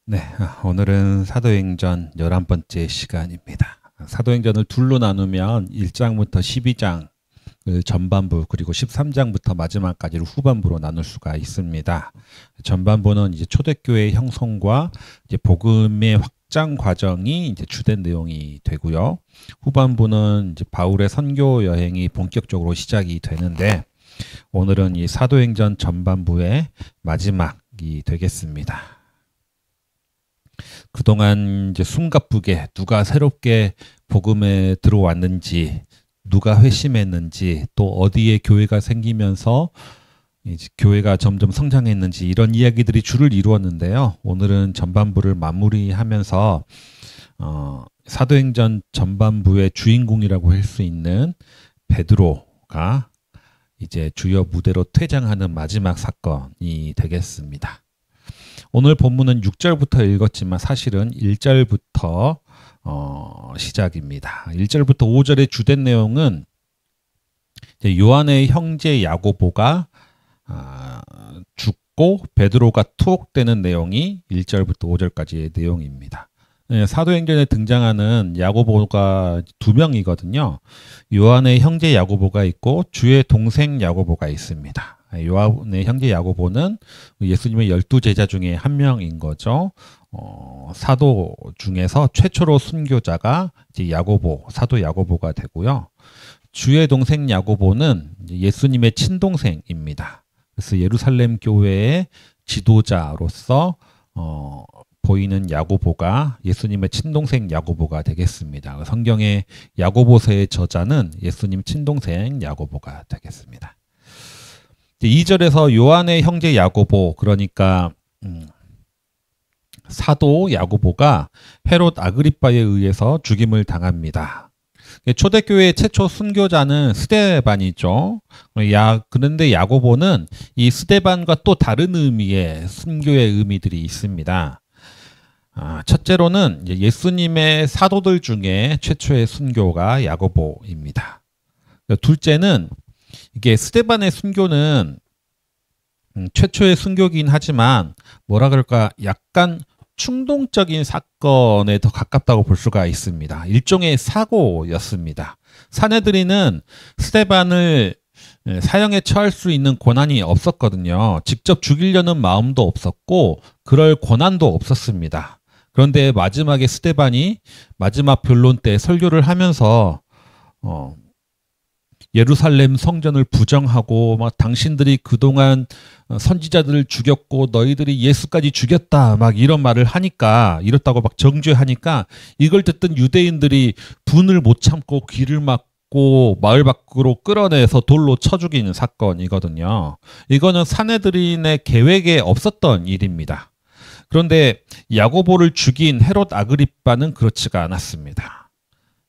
네, 오늘은 사도행전 11번째 시간입니다. 사도행전을 둘로 나누면 1장부터 12장을 전반부, 그리고 13장부터 마지막까지를 후반부로 나눌 수가 있습니다. 전반부는 이제 초대교회의 형성과 이제 복음의 확장 과정이 이제 주된 내용이 되고요. 후반부는 이제 바울의 선교 여행이 본격적으로 시작이 되는데, 오늘은 이 사도행전 전반부의 마지막이 되겠습니다. 그동안 이제 숨가쁘게 누가 새롭게 복음에 들어왔는지, 누가 회심했는지, 또 어디에 교회가 생기면서 이제 교회가 점점 성장했는지, 이런 이야기들이 줄을 이루었는데요. 오늘은 전반부를 마무리하면서 사도행전 전반부의 주인공이라고 할 수 있는 베드로가 이제 주요 무대로 퇴장하는 마지막 사건이 되겠습니다. 오늘 본문은 6절부터 읽었지만 사실은 1절부터 시작입니다. 1절부터 5절의 주된 내용은 요한의 형제 야고보가 죽고 베드로가 투옥되는 내용이 1절부터 5절까지의 내용입니다. 사도행전에 등장하는 야고보가 두 명이거든요. 요한의 형제 야고보가 있고 주의 동생 야고보가 있습니다. 요한의 형제 야고보는 예수님의 12제자 중에 한 명인 거죠. 사도 중에서 최초로 순교자가 이제 야고보, 사도 야고보가 되고요. 주의 동생 야고보는 예수님의 친동생입니다. 그래서 예루살렘 교회의 지도자로서 보이는 야고보가 예수님의 친동생 야고보가 되겠습니다. 성경의 야고보서의 저자는 예수님 친동생 야고보가 되겠습니다. 2절에서 요한의 형제 야고보, 그러니까 사도 야고보가 헤롯 아그리빠에 의해서 죽임을 당합니다. 초대교회의 최초 순교자는 스데반이죠. 그런데 야고보는 이 스데반과 또 다른 의미의 순교의 의미들이 있습니다. 첫째로는 예수님의 사도들 중에 최초의 순교가 야고보입니다. 둘째는 이게 스데반의 순교는 최초의 순교긴 하지만 뭐라 그럴까, 약간 충동적인 사건에 더 가깝다고 볼 수가 있습니다. 일종의 사고였습니다. 사내들이는 스데반을 사형에 처할 수 있는 권한이 없었거든요. 직접 죽이려는 마음도 없었고 그럴 권한도 없었습니다. 그런데 마지막에 스데반이 마지막 변론 때 설교를 하면서 예루살렘 성전을 부정하고 막 당신들이 그동안 선지자들을 죽였고 너희들이 예수까지 죽였다 막 이런 말을 하니까, 이렇다고 막 정죄하니까 이걸 듣던 유대인들이 분을 못 참고 귀를 막고 마을 밖으로 끌어내서 돌로 쳐 죽이는 사건이거든요. 이거는 사내들인의 계획에 없었던 일입니다. 그런데 야고보를 죽인 헤롯 아그리빠는 그렇지가 않았습니다.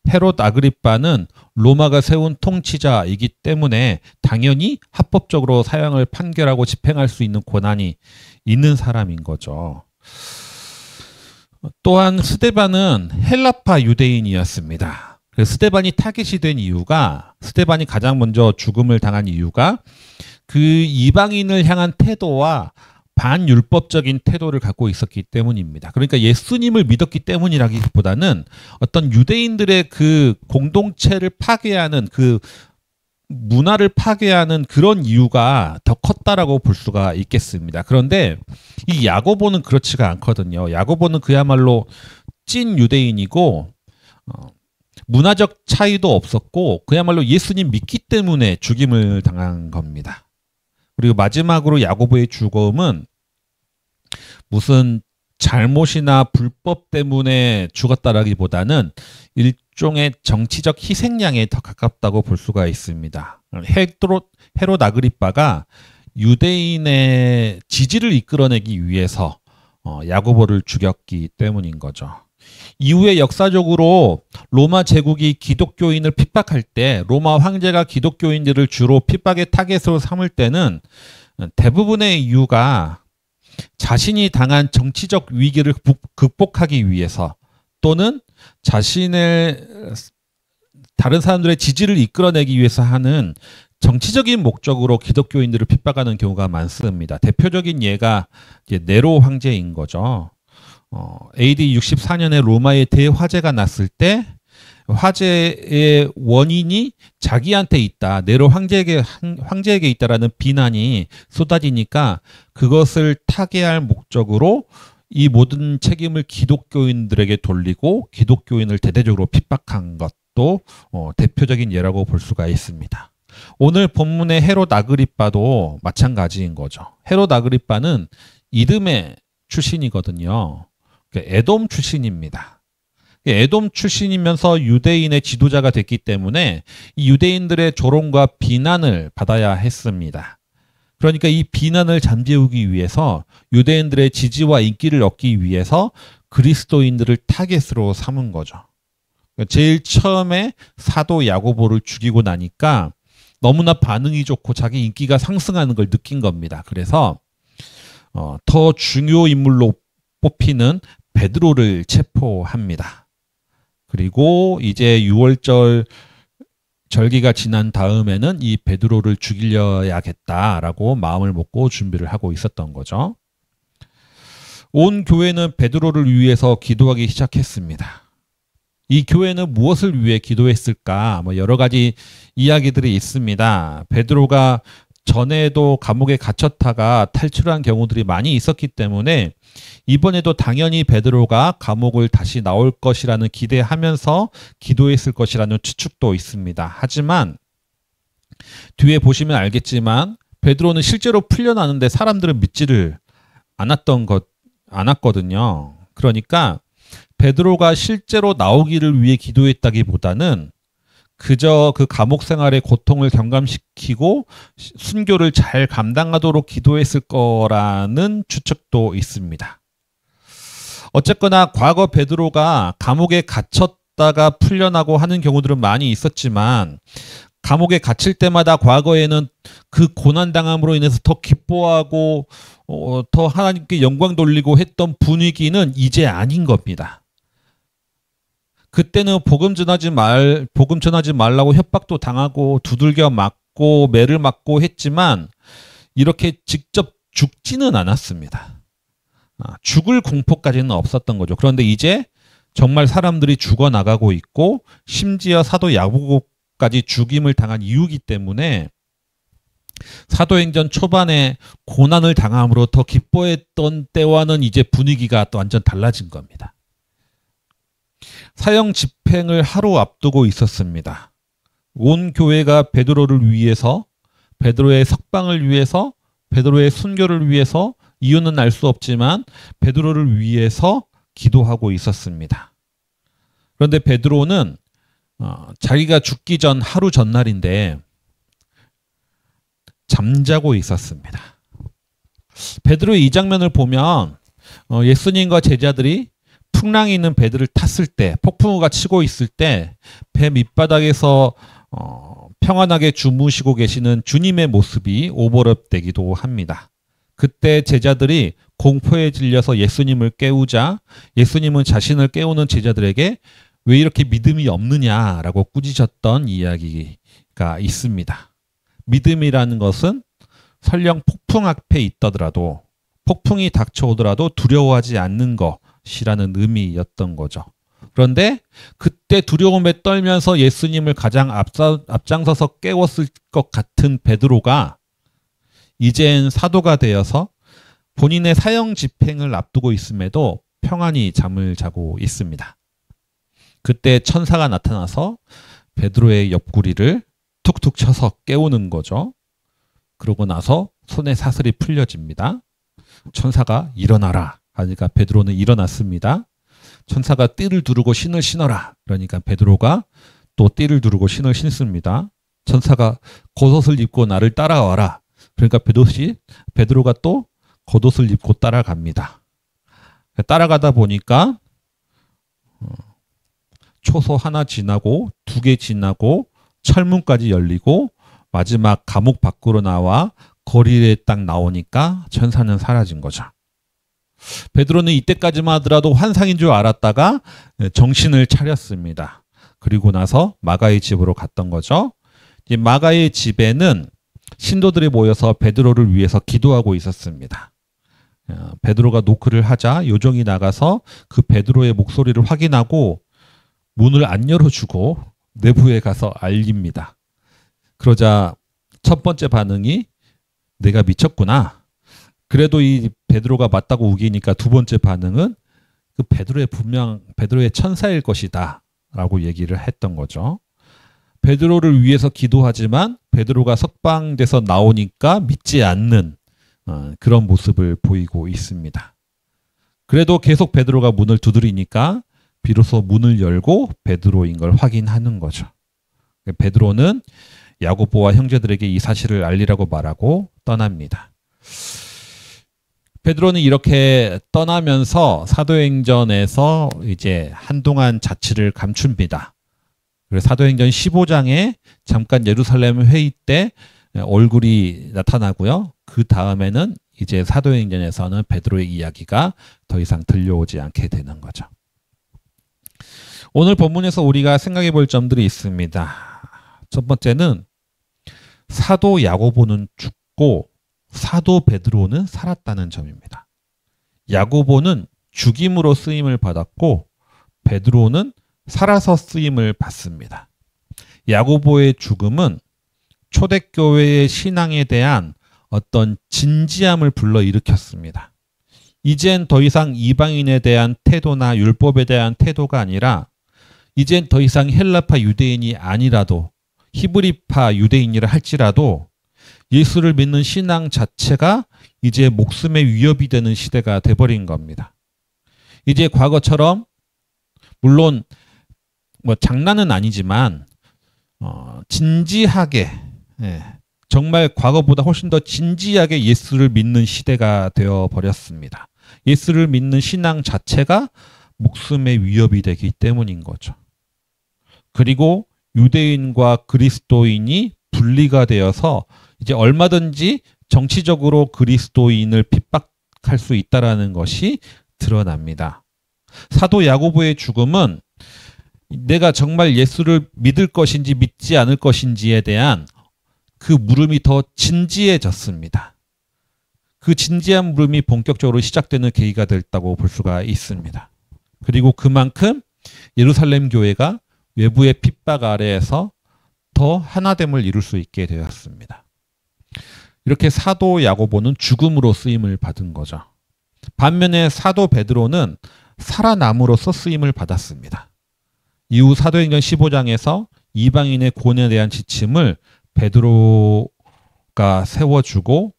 헤롯 아그리빠는 로마가 세운 통치자이기 때문에 당연히 합법적으로 사형을 판결하고 집행할 수 있는 권한이 있는 사람인 거죠. 또한 스데반은 헬라파 유대인이었습니다. 스데반이 타깃이 된 이유가, 스데반이 가장 먼저 죽음을 당한 이유가 그 이방인을 향한 태도와 반율법적인 태도를 갖고 있었기 때문입니다. 그러니까 예수님을 믿었기 때문이라기보다는 어떤 유대인들의 그 공동체를 파괴하는, 그 문화를 파괴하는 그런 이유가 더 컸다라고 볼 수가 있겠습니다. 그런데 이 야고보는 그렇지가 않거든요. 야고보는 그야말로 찐 유대인이고 문화적 차이도 없었고 그야말로 예수님 믿기 때문에 죽임을 당한 겁니다. 그리고 마지막으로 야고보의 죽음은 무슨 잘못이나 불법 때문에 죽었다라기보다는 일종의 정치적 희생양에 더 가깝다고 볼 수가 있습니다. 헤롯 아그리빠가 유대인의 지지를 이끌어내기 위해서 야고보를 죽였기 때문인 거죠. 이후에 역사적으로 로마 제국이 기독교인을 핍박할 때, 로마 황제가 기독교인들을 주로 핍박의 타겟으로 삼을 때는 대부분의 이유가 자신이 당한 정치적 위기를 극복하기 위해서, 또는 자신의 다른 사람들의 지지를 이끌어내기 위해서 하는 정치적인 목적으로 기독교인들을 핍박하는 경우가 많습니다. 대표적인 예가 이제 네로 황제인 거죠. AD 64년에 로마에 대화재가 났을 때 화재의 원인이 자기한테 있다, 네로 황제에게 있다라는 비난이 쏟아지니까 그것을 타개할 목적으로 이 모든 책임을 기독교인들에게 돌리고 기독교인을 대대적으로 핍박한 것도 대표적인 예라고 볼 수가 있습니다. 오늘 본문의 헤롯 아그리빠도 마찬가지인 거죠. 헤롯 아그리빠는 이듬해 출신이거든요. 에돔 출신입니다. 에돔 출신이면서 유대인의 지도자가 됐기 때문에 이 유대인들의 조롱과 비난을 받아야 했습니다. 그러니까 이 비난을 잠재우기 위해서 유대인들의 지지와 인기를 얻기 위해서 그리스도인들을 타겟으로 삼은 거죠. 제일 처음에 사도 야고보를 죽이고 나니까 너무나 반응이 좋고 자기 인기가 상승하는 걸 느낀 겁니다. 그래서 더 중요 인물로 뽑히는 베드로를 체포합니다. 그리고 이제 6월절 절기가 지난 다음에는 이 베드로를 죽이려야겠다라고 마음을 먹고 준비를 하고 있었던 거죠. 온 교회는 베드로를 위해서 기도하기 시작했습니다. 이 교회는 무엇을 위해 기도했을까? 여러 가지 이야기들이 있습니다. 베드로가 전에도 감옥에 갇혔다가 탈출한 경우들이 많이 있었기 때문에 이번에도 당연히 베드로가 감옥을 다시 나올 것이라는 기대하면서 기도했을 것이라는 추측도 있습니다. 하지만 뒤에 보시면 알겠지만 베드로는 실제로 풀려나는데 사람들은 믿지를 않았거든요. 그러니까 베드로가 실제로 나오기를 위해 기도했다기보다는 그저 그 감옥 생활의 고통을 경감시키고 순교를 잘 감당하도록 기도했을 거라는 추측도 있습니다. 어쨌거나 과거 베드로가 감옥에 갇혔다가 풀려나고 하는 경우들은 많이 있었지만 감옥에 갇힐 때마다 과거에는 그 고난당함으로 인해서 더 기뻐하고 더 하나님께 영광 돌리고 했던 분위기는 이제 아닌 겁니다. 그때는 복음 전하지 말라고 협박도 당하고 두들겨 맞고 매를 맞고 했지만 이렇게 직접 죽지는 않았습니다. 죽을 공포까지는 없었던 거죠. 그런데 이제 정말 사람들이 죽어나가고 있고 심지어 사도 야고보까지 죽임을 당한 이유이기 때문에 사도행전 초반에 고난을 당함으로 더 기뻐했던 때와는 이제 분위기가 또 완전 달라진 겁니다. 사형 집행을 하루 앞두고 있었습니다. 온 교회가 베드로를 위해서, 베드로의 석방을 위해서, 베드로의 순교를 위해서, 이유는 알 수 없지만 베드로를 위해서 기도하고 있었습니다. 그런데 베드로는 자기가 죽기 전 하루 전날인데 잠자고 있었습니다. 베드로의 이 장면을 보면 예수님과 제자들이 풍랑이 있는 배들을 탔을 때, 폭풍우가 치고 있을 때 배 밑바닥에서 평안하게 주무시고 계시는 주님의 모습이 오버랩되기도 합니다. 그때 제자들이 공포에 질려서 예수님을 깨우자 예수님은 자신을 깨우는 제자들에게 왜 이렇게 믿음이 없느냐라고 꾸짖었던 이야기가 있습니다. 믿음이라는 것은 설령 폭풍 앞에 있더라도, 폭풍이 닥쳐오더라도 두려워하지 않는 것이라는 의미였던 거죠. 그런데 그때 두려움에 떨면서 예수님을 가장 앞장서서 깨웠을 것 같은 베드로가 이젠 사도가 되어서 본인의 사형 집행을 앞두고 있음에도 평안히 잠을 자고 있습니다. 그때 천사가 나타나서 베드로의 옆구리를 툭툭 쳐서 깨우는 거죠. 그러고 나서 손에 사슬이 풀려집니다. 천사가 일어나라 하니까 베드로는 일어났습니다. 천사가 띠를 두르고 신을 신어라 그러니까 베드로가 또 띠를 두르고 신을 신습니다. 천사가 겉옷을 입고 나를 따라와라 그러니까 베드로가 또 겉옷을 입고 따라갑니다. 따라가다 보니까 초소 하나 지나고 2개 지나고 철문까지 열리고 마지막 감옥 밖으로 나와 거리에 딱 나오니까 천사는 사라진 거죠. 베드로는 이때까지만 하더라도 환상인 줄 알았다가 정신을 차렸습니다. 그리고 나서 마가의 집으로 갔던 거죠. 이 마가의 집에는 신도들이 모여서 베드로를 위해서 기도하고 있었습니다. 베드로가 노크를 하자 요정이 나가서 그 베드로의 목소리를 확인하고 문을 안 열어주고 내부에 가서 알립니다. 그러자 첫 번째 반응이 내가 미쳤구나. 그래도 이 베드로가 맞다고 우기니까 두 번째 반응은 그 베드로의 천사일 것이다 라고 얘기를 했던 거죠. 베드로를 위해서 기도하지만 베드로가 석방돼서 나오니까 믿지 않는 그런 모습을 보이고 있습니다. 그래도 계속 베드로가 문을 두드리니까 비로소 문을 열고 베드로인 걸 확인하는 거죠. 베드로는 야고보와 형제들에게 이 사실을 알리라고 말하고 떠납니다. 베드로는 이렇게 떠나면서 사도행전에서 이제 한동안 자취를 감춥니다. 그래서 사도행전 15장에 잠깐 예루살렘 회의 때 얼굴이 나타나고요. 그 다음에는 이제 사도행전에서는 베드로의 이야기가 더 이상 들려오지 않게 되는 거죠. 오늘 본문에서 우리가 생각해 볼 점들이 있습니다. 첫 번째는 사도 야고보는 죽고 사도 베드로는 살았다는 점입니다. 야고보는 죽임으로 쓰임을 받았고 베드로는 살아서 쓰임을 받습니다. 야고보의 죽음은 초대교회의 신앙에 대한 어떤 진지함을 불러일으켰습니다. 이젠 더 이상 이방인에 대한 태도나 율법에 대한 태도가 아니라 이젠 더 이상 헬라파 유대인이 아니라도 히브리파 유대인이라 할지라도 예수를 믿는 신앙 자체가 이제 목숨의 위협이 되는 시대가 돼버린 겁니다. 이제 과거처럼 물론 뭐 장난은 아니지만 진지하게 정말 과거보다 훨씬 더 진지하게 예수를 믿는 시대가 되어버렸습니다. 예수를 믿는 신앙 자체가 목숨의 위협이 되기 때문인 거죠. 그리고 유대인과 그리스도인이 분리가 되어서 이제 얼마든지 정치적으로 그리스도인을 핍박할 수 있다라는 것이 드러납니다. 사도 야고보의 죽음은 내가 정말 예수를 믿을 것인지 믿지 않을 것인지에 대한 그 물음이 더 진지해졌습니다. 그 진지한 물음이 본격적으로 시작되는 계기가 됐다고 볼 수가 있습니다. 그리고 그만큼 예루살렘 교회가 외부의 핍박 아래에서 더 하나됨을 이룰 수 있게 되었습니다. 이렇게 사도 야고보는 죽음으로 쓰임을 받은 거죠. 반면에 사도 베드로는 살아남으로써 쓰임을 받았습니다. 이후 사도행전 15장에서 이방인의 구원에 대한 지침을 베드로가 세워주고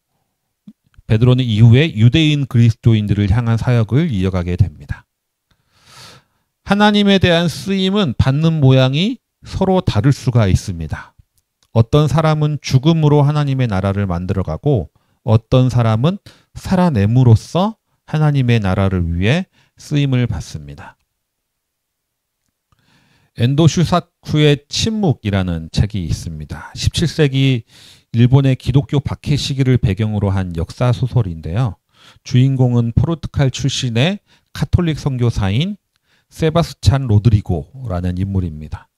베드로는 이후에 유대인 그리스도인들을 향한 사역을 이어가게 됩니다. 하나님에 대한 쓰임은 받는 모양이 서로 다를 수가 있습니다. 어떤 사람은 죽음으로 하나님의 나라를 만들어가고 어떤 사람은 살아냄으로써 하나님의 나라를 위해 쓰임을 받습니다. 엔도 슈사쿠의 침묵이라는 책이 있습니다. 17세기 일본의 기독교 박해 시기를 배경으로 한 역사 소설인데요. 주인공은 포르투갈 출신의 카톨릭 선교사인 세바스찬 로드리고라는 인물입니다.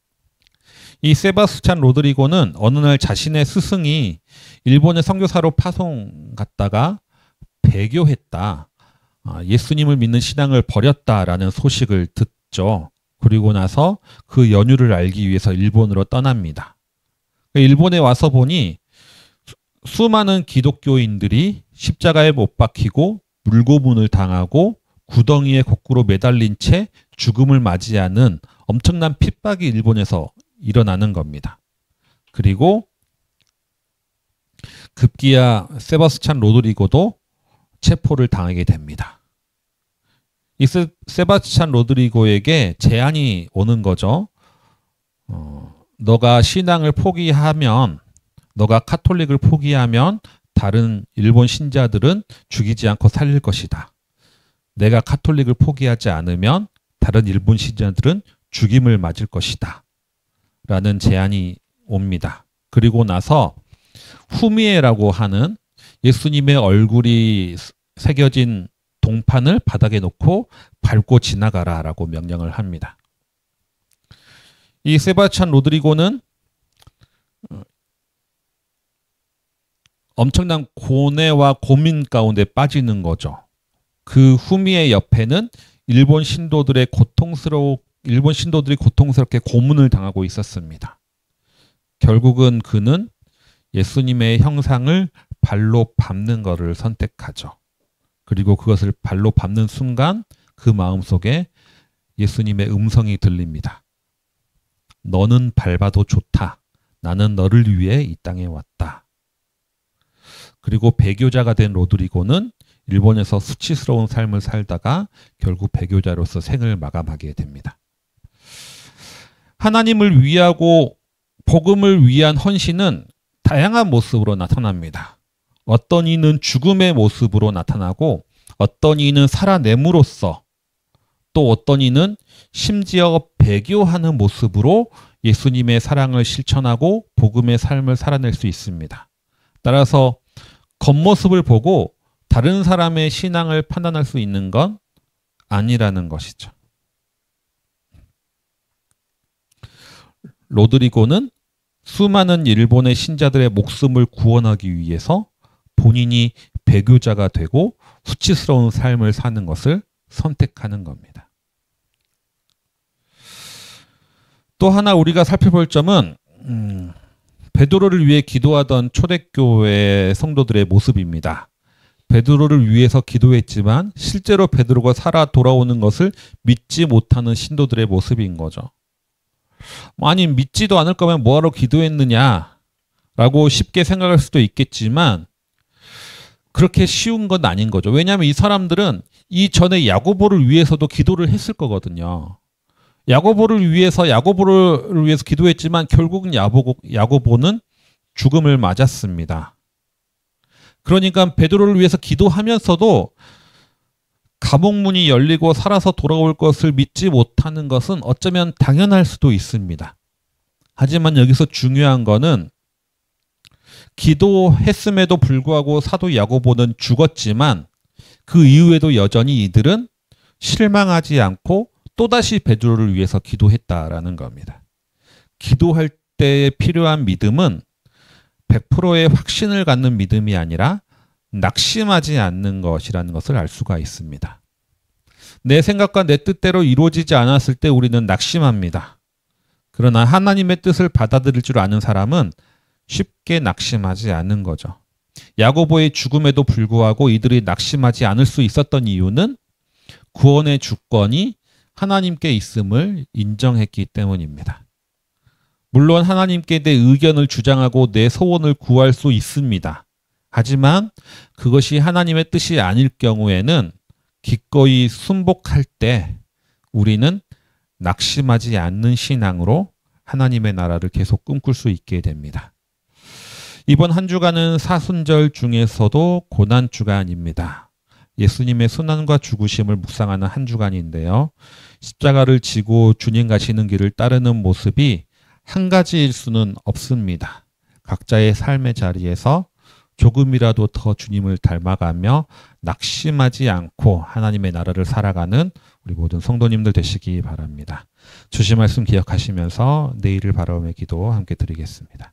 이 세바스찬 로드리고는 어느 날 자신의 스승이 일본의 선교사로 파송 갔다가 배교했다. 예수님을 믿는 신앙을 버렸다라는 소식을 듣죠. 그리고 나서 그 연유를 알기 위해서 일본으로 떠납니다. 일본에 와서 보니 수많은 기독교인들이 십자가에 못 박히고 물고문을 당하고 구덩이에 거꾸로 매달린 채 죽음을 맞이하는 엄청난 핍박이 일본에서 일어나는 겁니다. 그리고 급기야 세바스찬 로드리고도 체포를 당하게 됩니다. 이 세바스찬 로드리고에게 제안이 오는 거죠. 너가 신앙을 포기하면, 너가 카톨릭을 포기하면 다른 일본 신자들은 죽이지 않고 살릴 것이다. 내가 카톨릭을 포기하지 않으면 다른 일본 신자들은 죽임을 맞을 것이다. 라는 제안이 옵니다. 그리고 나서 후미에라고 하는 예수님의 얼굴이 새겨진 동판을 바닥에 놓고 밟고 지나가라 라고 명령을 합니다. 이 세바스찬 로드리고는 엄청난 고뇌와 고민 가운데 빠지는 거죠. 그 후미의 옆에는 일본 신도들이 고통스럽게 고문을 당하고 있었습니다. 결국은 그는 예수님의 형상을 발로 밟는 것을 선택하죠. 그리고 그것을 발로 밟는 순간 그 마음속에 예수님의 음성이 들립니다. 너는 밟아도 좋다. 나는 너를 위해 이 땅에 왔다. 그리고 배교자가 된 로드리고는 일본에서 수치스러운 삶을 살다가 결국 배교자로서 생을 마감하게 됩니다. 하나님을 위하고 복음을 위한 헌신은 다양한 모습으로 나타납니다. 어떤 이는 죽음의 모습으로 나타나고 어떤 이는 살아냄으로써 또 어떤 이는 심지어 배교하는 모습으로 예수님의 사랑을 실천하고 복음의 삶을 살아낼 수 있습니다. 따라서 겉모습을 보고 다른 사람의 신앙을 판단할 수 있는 건 아니라는 것이죠. 로드리고는 수많은 일본의 신자들의 목숨을 구원하기 위해서 본인이 배교자가 되고 수치스러운 삶을 사는 것을 선택하는 겁니다. 또 하나 우리가 살펴볼 점은 베드로를 위해 기도하던 초대교회 성도들의 모습입니다. 베드로를 위해서 기도했지만 실제로 베드로가 살아 돌아오는 것을 믿지 못하는 신도들의 모습인 거죠. 아니 믿지도 않을 거면 뭐하러 기도했느냐라고 쉽게 생각할 수도 있겠지만 그렇게 쉬운 건 아닌 거죠. 왜냐하면 이 사람들은 이전에 야고보를 위해서도 기도를 했을 거거든요. 야고보를 위해서 기도했지만 결국은 야고보는 죽음을 맞았습니다. 그러니까 베드로를 위해서 기도하면서도 감옥문이 열리고 살아서 돌아올 것을 믿지 못하는 것은 어쩌면 당연할 수도 있습니다. 하지만 여기서 중요한 거는 기도했음에도 불구하고 사도 야고보는 죽었지만 그 이후에도 여전히 이들은 실망하지 않고 또다시 베드로를 위해서 기도했다라는 겁니다. 기도할 때 필요한 믿음은 100%의 확신을 갖는 믿음이 아니라 낙심하지 않는 것이라는 것을 알 수가 있습니다. 내 생각과 내 뜻대로 이루어지지 않았을 때 우리는 낙심합니다. 그러나 하나님의 뜻을 받아들일 줄 아는 사람은 쉽게 낙심하지 않는 거죠. 야고보의 죽음에도 불구하고 이들이 낙심하지 않을 수 있었던 이유는 구원의 주권이 하나님께 있음을 인정했기 때문입니다. 물론 하나님께 내 의견을 주장하고 내 소원을 구할 수 있습니다. 하지만 그것이 하나님의 뜻이 아닐 경우에는 기꺼이 순복할 때 우리는 낙심하지 않는 신앙으로 하나님의 나라를 계속 꿈꿀 수 있게 됩니다. 이번 한 주간은 사순절 중에서도 고난주간입니다. 예수님의 순환과 죽으심을 묵상하는 한 주간인데요. 십자가를 지고 주님 가시는 길을 따르는 모습이 한 가지일 수는 없습니다. 각자의 삶의 자리에서 조금이라도 더 주님을 닮아가며 낙심하지 않고 하나님의 나라를 살아가는 우리 모든 성도님들 되시기 바랍니다. 주신 말씀 기억하시면서 내일을 바라보며 기도 함께 드리겠습니다.